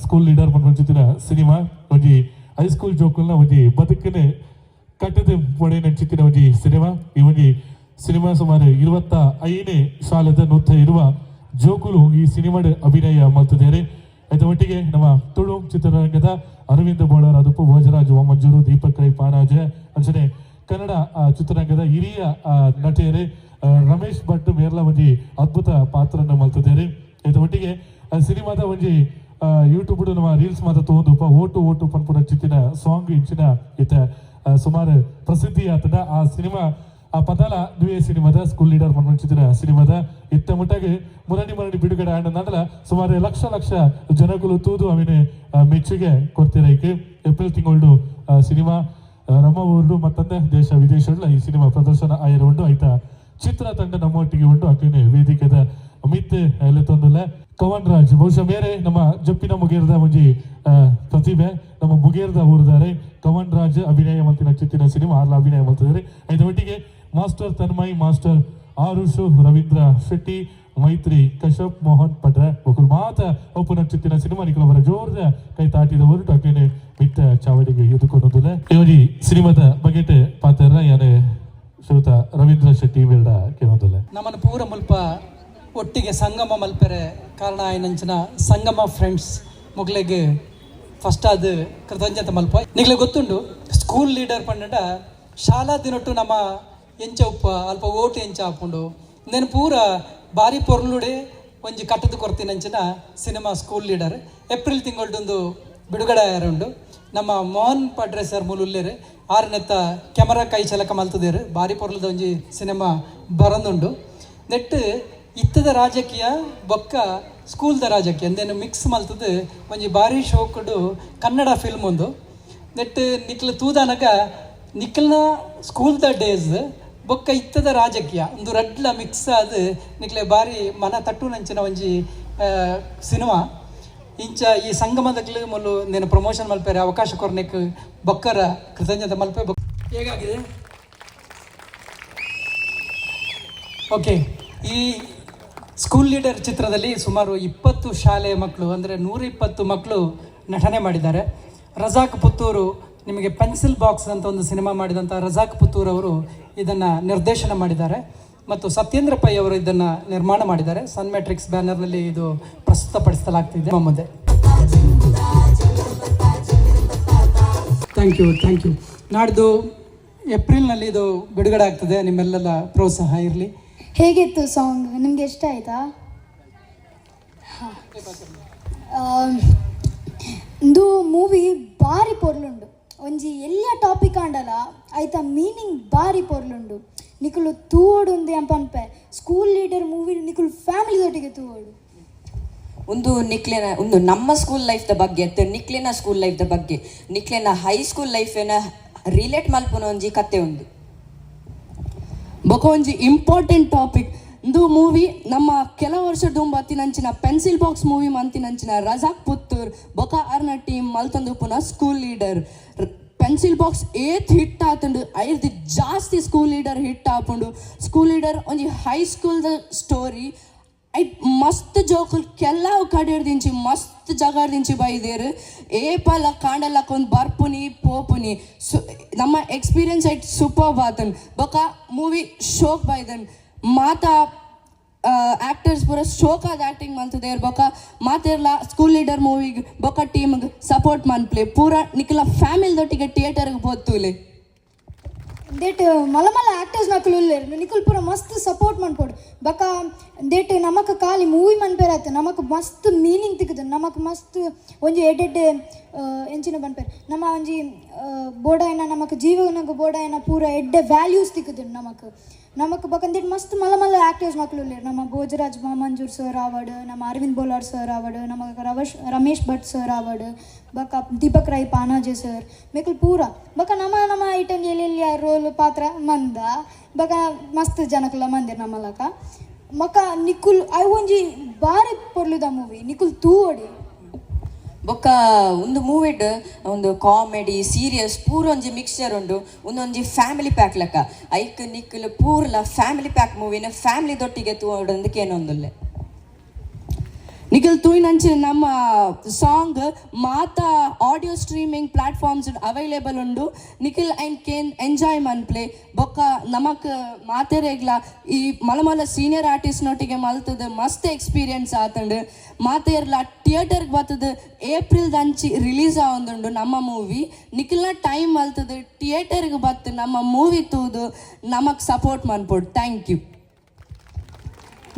School leader ಪನ್ಪಂಚಿತ್ತಿನ cinema ಒಂಜಿ high school ಜೋಕುಲ್ನ ಒಂಜಿ ಬದುಕನೆ ಕಟ್ಟದ ಪೊಡೆ ನೆಚ್ಚಿತ್ತಿನ ಒಂಜಿ ಸಿನಿಮಾ. ಈ ಒಂಜಿ ಸಿನಿಮಾ ಸುಮಾರು 25ನೇ ಶಾಲೆದ ನೂತ ಇರುವ ಜೋಕುಲು ಈ ಸಿನಿಮಾದ ಅಭಿನಯ ಮಾಡ್ತಿದ್ದಾರೆ. ಅದರ ಒಟ್ಟಿಗೆ ನಮ್ಮ ತುಳು ಚಿತ್ರರಂಗದ ಅರವಿಂದ ಬೋಳರ್, ಅದಪ್ಪು ಭೋಜರಾಜ್, ಮಂಜೂರು, ದೀಪಕ್ ರೈ, ಪಾನಾಜ ಅಂಚನೆ ಕನ್ನಡ ಚಿತ್ರರಂಗದ ಹಿರಿಯ ನಟಿಯರೇ ರಮೇಶ್ ಭಟ್ ಮೇರ್ಲ ಒಂಜಿ ಅದ್ಭುತ ಪಾತ್ರನ ಮಾಡ್ತಿದ್ದಾರೆ. ಇದರ ಒಟ್ಟಿಗೆ ಸಿನಿಮಾದ ಒಂಜಿ ಯೂಟ್ಯೂಬ್ ನಮ್ಮ ರೀಲ್ಸ್ ಮಾತ ತಗೊಂಡು ಓಟು ಓಟು ಪನ್ಪುರ ಚಿತ್ತಿನ ಸಾಂಗ್ ಇಂಚಿನ ಇತ್ತ ಸುಮಾರು ಪ್ರಸಿದ್ಧಿ ಆತದ ಆ ಸಿನಿಮಾ ಆ ಪದಾಲ ದುವೆ ಸಿನಿಮಾದ ಸ್ಕೂಲ್ ಲೀಡರ್ ಪನ್ಪಂಚಿತ್ತಿನ ಸಿನಿಮಾದ ಇತ್ತ ಮುಟ್ಟಾಗಿ ಮುರಡಿ ಬಿಡುಗಡೆ ಆಂಡ ನಂತರ ಸುಮಾರು ಲಕ್ಷ ಜನಗಳು ತೂದು ಅವಿನ ಮೆಚ್ಚುಗೆ ಕೊಡ್ತಿರೈಕೆ. ಏಪ್ರಿಲ್ ತಿಂಗಳು ಸಿನಿಮಾ ನಮ್ಮ ಊರು ಮತ್ತೊಂದೇ ದೇಶ ವಿದೇಶಗಳ ಈ ಸಿನಿಮಾ ಪ್ರದರ್ಶನ ಆಯಿರುವುದು ಆಯ್ತಾ ಚಿತ್ರತಂಡ ನಮ್ಮೊಟ್ಟಿಗೆ ಉಂಟು ಅಕ್ಕನೆ ವೇದಿಕೆದ ಮಿತ್ ಎಲ್ಲ ತೊಂದಲ್ಲ ಕವನ್ ರಾಜ್ ಬಹುಶಃ ಬೇರೆ ನಮ್ಮ ಜಪ್ಪಿನ ಮುಗೇರದ ಒಂಜಿ ಪ್ರತಿಭೆ ನಮ್ಮ ಮುಗೇರದ ಊರಿದ್ದಾರೆ ಕವನ್ ರಾಜ್ ಅಭಿನಯ ಮಲ್ತಿನ ಚಿತ್ತಿನ ಸಿನಿಮಾ ಆರ್ಲ ಅಭಿನಯ ಮಾಡ್ತಿದ್ದಾರೆ. ಇದರ ಒಟ್ಟಿಗೆ ಮಾಸ್ಟರ್ ತನ್ಮಯ್, ಮಾಸ್ಟರ್ ಆರುಷು, ರವೀಂದ್ರ ಶೆಟ್ಟಿ, ಮೈತ್ರಿ, ಕಶ್ಯಪ್, ಮೋಹನ್ ಪಟ್ರೆ ಒಕ್ಕಲು ಮಾತ ಒಪ್ಪುನ ಚಿತ್ತಿನ ಸಿನಿಮಾ ನಿಖಲವರ ಜೋರ್ದ ಕೈ ತಾಟಿದ ಹೊರಟು ಅಕ್ಕೇನೆ ಮಿತ್ತ ಚಾವಡಿಗೆ ಎದುಕೊಂಡೋದಿಲ್ಲ. ಈ ಸಿನಿಮಾದ ಬಗೆಟ್ ಪಾತ್ರ ಯಾನೆ ಶ್ರೀಯುತ ರವೀಂದ್ರ ಶೆಟ್ಟಿ ಬೇಡ ಕೇಳೋದಿಲ್ಲ. ನಮ್ಮನ್ನು ಪೂರ ಮುಲ್ಪ ಒಟ್ಟಿಗೆ ಸಂಗಮ ಮಲ್ಪೆರೆ ಕಾರಣ ಆಯ್ನಂಚಿನ ಸಂಗಮ ಫ್ರೆಂಡ್ಸ್ ಮುಗ್ಲೆಗೆ ಫಸ್ಟ್ ಅದು ಕೃತಜ್ಞತೆ ಮಲ್ಪ ನಿಗ್ಲೆ ಗೊತ್ತುಂಡು. ಸ್ಕೂಲ್ ಲೀಡರ್ ಪಂಡ ಶಾಲಾ ದಿನೊಟ್ಟು ನಮ್ಮ ಎಂಚ ಉಪ್ಪ ಅಲ್ಪ ಓಟು ಎಂಚ ಹಾಕೊಂಡು నేను ಪೂರ ಬಾರಿ ಪೊರ್ಲುಡೆ ಒಂಜಿ ಕಟ್ಟದ ಕೊರ್ತಿನಂಚಿನ ಸಿನಿಮಾ ಸ್ಕೂಲ್ ಲೀಡರ್ ಏಪ್ರಿಲ್ ತಿಂಗಳೊಂದು ಬಿಡುಗಡೆ ಆಯರುಂಡು. ನಮ್ಮ ಮೋಹನ್ ಪಡ್ರೆ ಸರ್ ಮೂಲುಲ್ಲೇರು ಆರನೆತ್ತ ಕ್ಯಾಮರಾ ಕೈ ಚಲಕ ಮಲ್ತದೇರು ಬಾರಿ ಪೊರ್ಲದ ಒಂಜಿ ಸಿನಿಮಾ ಬರಂದುಂಡು. ನೆಟ್ಟು ಇತ್ತದ ರಾಜಕೀಯ ಬೊಕ್ಕ ಸ್ಕೂಲ್ದ ರಾಜಕೀಯ ಅಂದೇನು ಮಿಕ್ಸ್ ಮಲ್ತದ್ದು ಒಂಜಿ ಬಾರಿ ಶೋಕುಡು ಕನ್ನಡ ಫಿಲ್ಮ್ ಒಂದು. ನೆಟ್ಟು ನಿಕ್ಲು ತೂದಾನಗ ನಿಕ್ಲನ ಸ್ಕೂಲ್ದ ಡೇಸ್ ಬೊಕ್ಕ ಇತ್ತದ ರಾಜಕೀಯ ಒಂದು ರಡ್ಲ ಮಿಕ್ಸ್ ಆದ ನಿಕ್ಲೆ ಬಾರಿ ಮನ ತಟ್ಟು ನಂಚಿನ ಒಂಜಿ ಸಿನಿಮಾ ಇಂಚ ಈ ಸಂಗಮದಗ್ಲು ಮೊದಲು నేను ಪ್ರಮೋಷನ್ ಮಲ್ಪೇರೆ ಅವಕಾಶ ಕೊರ್ನೆಕ್ ಬೊಕ್ಕರ ಕೃತಜ್ಞತೆ ಮಲ್ಪೆ. ಹೇಗಾಗಿದೆ? ಓಕೆ. ಈ ಸ್ಕೂಲ್ ಲೀಡರ್ ಚಿತ್ರದಲ್ಲಿ ಸುಮಾರು 20 ಶಾಲೆಯ ಮಕ್ಕಳು ಅಂದರೆ 120 ಮಕ್ಕಳು ನಟನೆ ಮಾಡಿದ್ದಾರೆ. ರಜಾಕ್ ಪುತ್ತೂರು, ನಿಮಗೆ ಪೆನ್ಸಿಲ್ ಬಾಕ್ಸ್ ಅಂತ ಒಂದು ಸಿನಿಮಾ ಮಾಡಿದಂಥ ರಜಾಕ್ ಪುತ್ತೂರ್ ಅವರು ಇದನ್ನು ನಿರ್ದೇಶನ ಮಾಡಿದ್ದಾರೆ ಮತ್ತು ಸತ್ಯೇಂದ್ರ ಪೈ ಅವರು ಇದನ್ನು ನಿರ್ಮಾಣ ಮಾಡಿದ್ದಾರೆ. ಸನ್ ಮ್ಯಾಟ್ರಿಕ್ಸ್ ಬ್ಯಾನರ್ನಲ್ಲಿ ಇದು ಪ್ರಸ್ತುತಪಡಿಸಲಾಗ್ತಿದೆ ನಮ್ಮ ಮುಂದೆ. Thank you. ನಾಡ್ದು ಏಪ್ರಿಲ್ನಲ್ಲಿ ಇದು ಬಿಡುಗಡೆ ಆಗ್ತದೆ. ನಿಮ್ಮೆಲ್ಲ ಪ್ರೋತ್ಸಾಹ ಇರಲಿ. ಹೇಗಿತ್ತು ಸಾಂಗ್? ನಿಮ್ಗೆ ಇಷ್ಟ ಆಯ್ತಾ? ಇದು ಮೂವಿ ಬಾರಿ ಪೊರ್ಲುಂಡು. ಒಂಜಿ ಎಲ್ಲ ಟಾಪಿಕ್ ಆಂಡಲ ಆಯ್ತಾ ಮೀನಿಂಗ್ ಬಾರಿ ಪೊರ್ಲುಂಡು. ನಿಕುಲು ತೂವೋಡು ಒಂದು ಎಂಪನ್ಪೆ ಸ್ಕೂಲ್ ಲೀಡರ್ ಮೂವಿ ನಿಕುಲು ಫ್ಯಾಮಿಲಿದೊಟ್ಟಿಗೆ ತೂವೋಡು ಒಂದು ನಮ್ಮ ಸ್ಕೂಲ್ ಲೈಫ್ದ ಬಗ್ಗೆ ನಿಕ್ಲೆನ ಸ್ಕೂಲ್ ಲೈಫ್ದ ಬಗ್ಗೆ ನಿಕ್ಲೆನ ಹೈಸ್ಕೂಲ್ ಲೈಫೇನ ರಿಲೇಟ್ ಮಲ್ಪುನ ಒಂಜಿ ಕತೆ ಉಂಡು. ಬೊಕ ಒಂಜಿ ಇಂಪಾರ್ಟೆಂಟ್ ಟಾಪಿಕ್ ಇಂದು ಮೂವಿ ನಮ್ಮ ಕೆಲ ವರ್ಷದ ಬತ್ತಿನಂಚಿನ ಪೆನ್ಸಿಲ್ ಬಾಕ್ಸ್ ಮೂವಿ ಮಂತಿನಂಚಿನ ರಜಾಕ್ ಪುತ್ತೂರ್ ಬೊಕ ಅರ್ನ ಟೀಮ್ ಮಲ್ತಂದು ಪುನಃ school leader pencil box hit ಆತುಂಡು. ಐದು ಜಾಸ್ತಿ ಸ್ಕೂಲ್ ಲೀಡರ್ ಹಿಟ್ ಆಪುಂಡು. ಸ್ಕೂಲ್ ಲೀಡರ್ ಒಂಜಿ ಹೈಸ್ಕೂಲ್ದ ಸ್ಟೋರಿ ಐಟ್ ಮಸ್ತ್ ಜೋಕುಲ್ ಕೆಲವು ಕಡೆ ದಿಂಚಿ ಮಸ್ತ್ ಜಗಾಡ್ದಿಂಚಿ ಬೈದೇರು ಏಪಲ ಕಾಂಡಲಕ್ಕ ಒಂದು ಬರ್ಪುನಿ ಪೋಪುನಿ ನಮ್ಮ ಎಕ್ಸ್ಪೀರಿಯನ್ಸ್ ಐಟ್ ಸೂಪರ್ ಬಾತನ್ ಬೊಕ ಮೂವಿ ಶೋಕ್ ಬೈದನ್ ಮಾತಾ ಆಕ್ಟರ್ಸ್ ಪೂರ ಶೋಕಾದ ಆ್ಯಕ್ಟಿಂಗ್ ಮಲ್ತದೇರು ಬೊಕ ಮಾತೆರ್ಲ ಸ್ಕೂಲ್ ಲೀಡರ್ ಮೂವಿಗೆ ಬೊಕ ಟೀಮ್ಗೆ ಸಪೋರ್ಟ್ ಮನ್ಪ್ಲೆ ಪೂರ ನಿಕ್ಲ ಫ್ಯಾಮಿಲಿದೊಟ್ಟಿಗೆ ಥಿಯೇಟರ್ಗೆ ಬೋತ್ತುಲೆ ದೇಟ್ ಮಲ್ಲ ಆಕ್ಟರ್ಸ್ ನಕಲು ನಿಕುಲ್ ಪೂರ ಮಸ್ತ್ ಸಪೋರ್ಟ್ ಮನ್ಪೋಡು ಬಕ ದೇಟ್ ನಮಕ್ ಖಾಲಿ ಮೂವಿ ಮನ್ಪೇರ್ ಆಯ್ತು ನಮಕ್ ಮಸ್ತ್ ಮೀನಿಂಗ್ ತಿಕ್ಕದು ನಮಕ್ ಮಸ್ತ್ ಒಂಜಿ ಎಡ್ಡೆ ಎಂಚಿನ ಬನ್ಪೇರ್ ನಮ್ಮ ಒಂಜಿ ಬೋಡಾಯನ ನಮಕ್ ಜೀವನಗ ಬೋಡಾಯನ ಪೂರ ಎಡ್ಡೆ ವ್ಯಾಲ್ಯೂಸ್ ತಿಕ್ಕದು ನಮಕ್ ಬಕಂದೇಟ್ ಮಸ್ತ್ ಮಲ್ಲ ಆಕ್ಟರ್ಸ್ ಮಕ್ಕಳು ನಮ್ಮ ಭೋಜರಾಜ್ ಮಂಜೂರ್ ಸರ್ ಆವಡ್ ನಮ್ಮ ಅರವಿಂದ್ ಬೋಲಾರ್ ಸರ್ ಆವಡ್ ನಮಕ್ ರಮೇಶ್ ಭಟ್ ಸರ್ ಆವಡ್ ಬಕ ದೀಪಕ್ ರೈ ಪಾನಾಜೆ ಸರ್ ಮೇಕಲ್ ಪೂರ ಬಕ ನಮ್ಮ ಐಟನ್ ಎಲ್ಲಿ ರೋಲ್ ಪಾತ್ರ ಮಂದ ಬಕ ಮಸ್ತ್ ಜನಕ್ಲ ಮಂದಿರ್ ನಮ್ಮಲಕ ಮಕ ನಿಕುಲ್ ಐ ಒಂಜಿ ಬಾರಿ ಪೊರ್ಲುದ ಮೂವಿ ನಿಕುಲ್ ತೂವಡಿ ಬೊಕ್ಕ ಒಂದು ಮೂವಿಡ್ ಒಂದು ಕಾಮಿಡಿ ಸೀರಿಯಸ್ ಪೂರ ಒಂಜಿ ಮಿಕ್ಸ್ಚರ್ ಉಂಡು ಒಂದೊಂಜಿ ಫ್ಯಾಮಿಲಿ ಪ್ಯಾಕ್ ಲೆಕ್ಕ ಐಕ್ ನಿಕ್ಕಲು ಪೂರ್ಲ ಫ್ಯಾಮಿಲಿ ಪ್ಯಾಕ್ ಮೂವಿನ ಫ್ಯಾಮಿಲಿದೊಟ್ಟಿಗೆ ತೂವೊಂದಕ್ಕೆ ಏನೊಂದುಲ್ಲೆ ನಿಖಿಲ್ ತೂಯಿನಂಚಿನ ನಮ್ಮ ಸಾಂಗ್ ಮಾತಾ ಆಡಿಯೋ ಸ್ಟ್ರೀಮಿಂಗ್ ಪ್ಲಾಟ್ಫಾರ್ಮ್ಸ್ ಅವೈಲೇಬಲ್ ಉಂಡು. ನಿಖಿಲ್ ಐನ್ ಕೇನ್ ಎಂಜಾಯ್ ಮನ್ಪ್ಲೆ ಬೊಕ್ಕ ನಮಕ್ ಮಾತೆರೆಗ್ಲ ಈ ಮಲಮಲ ಸೀನಿಯರ್ ಆರ್ಟಿಸ್ಟ್ನೊಟ್ಟಿಗೆ ಮಲ್ತದ ಮಸ್ತ್ ಎಕ್ಸ್ಪೀರಿಯನ್ಸ್ ಆತಂಡು. ಮಾತೆರ್ಲ ಥಿಯೇಟರ್ಗೆ ಬರ್ತದ ಏಪ್ರಿಲ್ ದಂಚಿ ರಿಲೀಸ್ ಆವೊಂದುಂಡು ನಮ್ಮ ಮೂವಿ. ನಿಖಿಲ್ನ ಟೈಮ್ ಮಲ್ತದ ಥಿಯೇಟರ್ಗೆ ಬತ್ತು ನಮ್ಮ ಮೂವಿ ತೂದು ನಮಕ್ ಸಪೋರ್ಟ್ ಮನ್ಪೊಡು. Thank you.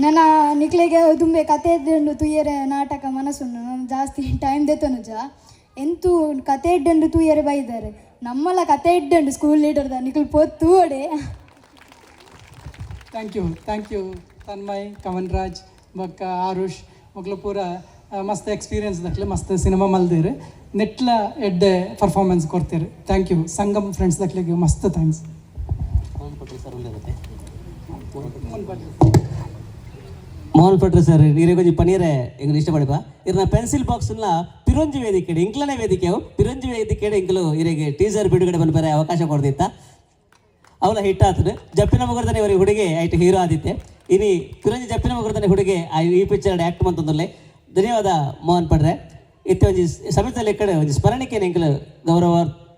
ನನ್ನ ನಿಕ್ಲೆಗೆ ತುಂಬೆ ಕತೆ ಇದ್ದಂಡು ತುಯ್ಯರೆ ನಾಟಕ ಮನಸ್ಸುಂಡು. ನಾನು ಜಾಸ್ತಿ ಟೈಮ್ ದೆತ್ತನುಜ ಎಂತೂ ಕತೆ ಇಡ್ಡಂಡು ತುಯ್ಯರೆ ಬೈದಾರೆ. ನಮ್ಮಲ್ಲ ಕತೆ ಇಡ್ಡಂಡು ಸ್ಕೂಲ್ ಲೀಡರ್ದ ನಿಕ್ಲು ಪೊತ್ತು ಓಡೆ. ಥ್ಯಾಂಕ್ ಯು ತನ್ಮಯ್, ಕವನ್ ರಾಜ್, ಬೊಕ್ಕ ಆರುಷ್ ಮಕ್ಳು ಪೂರ ಮಸ್ತ್ ಎಕ್ಸ್ಪೀರಿಯನ್ಸ್ ದಕ್ಲೆ ಮಸ್ತ್ ಸಿನಿಮಾ ಮಲ್ದಿರು ನೆಟ್ಲ ಎಡ್ಡೆ ಪರ್ಫಾರ್ಮೆನ್ಸ್ ಕೊಡ್ತೀರಿ. Thank you. ಸಂಗಮ್ ಫ್ರೆಂಡ್ಸ್ ದಕ್ಲೆಗೆ ಮಸ್ತ್ ಥ್ಯಾಂಕ್ಸ್. ಮೋಹನ್ ಪಟ್ರು ಸರ್ ಇರಗೊಂಜಿ ಪನೀರೆ ಎಂಗ್ಲು ಇಷ್ಟಪಡಿಪ ಇರ್ನ ಪೆನ್ಸಿಲ್ ಬಾಕ್ಸ್ನ ಪಿರಂಜಿ ವೇದಿಕೆ ಇಂಕ್ಲನೇ ವೇದಿಕೆವು ಪಿರಂಜಿ ವೇದಿಕೆ ಇಂಕಲು ಇರಿಗೆ ಟೀಸರ್ ಬಿಡುಗಡೆ ಬಂದು ಅವಕಾಶ ಕೊಡ್ದಿತ್ತ ಅವಳ ಹಿಟ್ ಆತನು. ಜಪ್ಪಿನ ಮುಗುರ್ದನೆ ಇವರಿಗೆ ಹುಡುಗಿ ಐಟ್ ಹೀರೋ ಆದಿತ್ತೆ. ಇನಿ ಪಿರಂಜಿ ಜಪ್ಪಿನ ಮುಗುರ್ದನೆ ಹುಡುಗಿ ಈ ಪಿಕ್ಚರ್ ಆ್ಯಕ್ಟ್ ಮಂತಂದುಲ್ಲೆ. ಧನ್ಯವಾದ ಮೋಹನ್ ಪಟ್ರೆ. ಇತ್ತೆ ಒಂಜಿ ಸಮಿತಿಯಲ್ಲಿ ಕಡೆ ಒಂಜಿ ಸ್ಮರಣಿಕೆ ಎಂಕಲು ಗೌರವ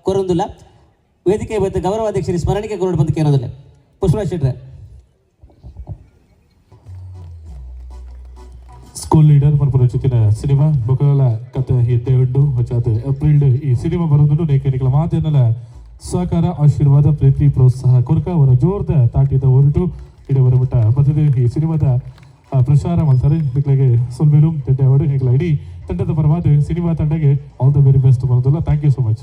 ಕೊರೊಂದುಲ್ಲ. ವೇದಿಕೆ ಮತ್ತು ಗೌರವಾಧ್ಯಕ್ಷರಿಗೆ ಸ್ಮರಣಿಕೆ ಕೊರಡು ಬಂದು ಕೇಳೋದಿಲ್ಲ. ಪುಷ್ಪರಾಜ್ ಶೆಟ್ರೆ. ಸ್ಕೂಲ್ ಲೀಡರ್ ಮನ್ಪುರಚಿತ್ತಿನ ಸಿನಿಮಾ ಬೊಕಲ ಕತೆ ಎದ್ದೆ ಉಂಡು ಹೊಚಾದ ಏಪ್ರಿಲ್ ಈ ಸಿನಿಮಾ ಬರೋದು ನೇಕನಿಕಲ ಮಾತೇನಲ ಸಹಕಾರ ಆಶೀರ್ವಾದ ಪ್ರೀತಿ ಪ್ರೋತ್ಸಾಹ ಕೊರಕ ಅವರ ಜೋರ್ದ ತಾಟಿದ ಹೊರಟು ಇಡವರ ಮಟ್ಟ ಬರ್ತದೆ ಈ ಸಿನಿಮಾದ ಪ್ರಚಾರ ಮಾಡ್ತಾರೆ. ನಿಕ್ಲೆಗೆ ಸೊಲ್ಮೇಲು ತೆಡ್ಡೆ ಅವರು ಹೇಗಲ ಇಡೀ ತಂಡದ ಪರವಾದ ಸಿನಿಮಾ ತಂಡಗೆ ಆಲ್ ದ ವೆರಿ ಬೆಸ್ಟ್ ಬರೋದಿಲ್ಲ. Thank you so much.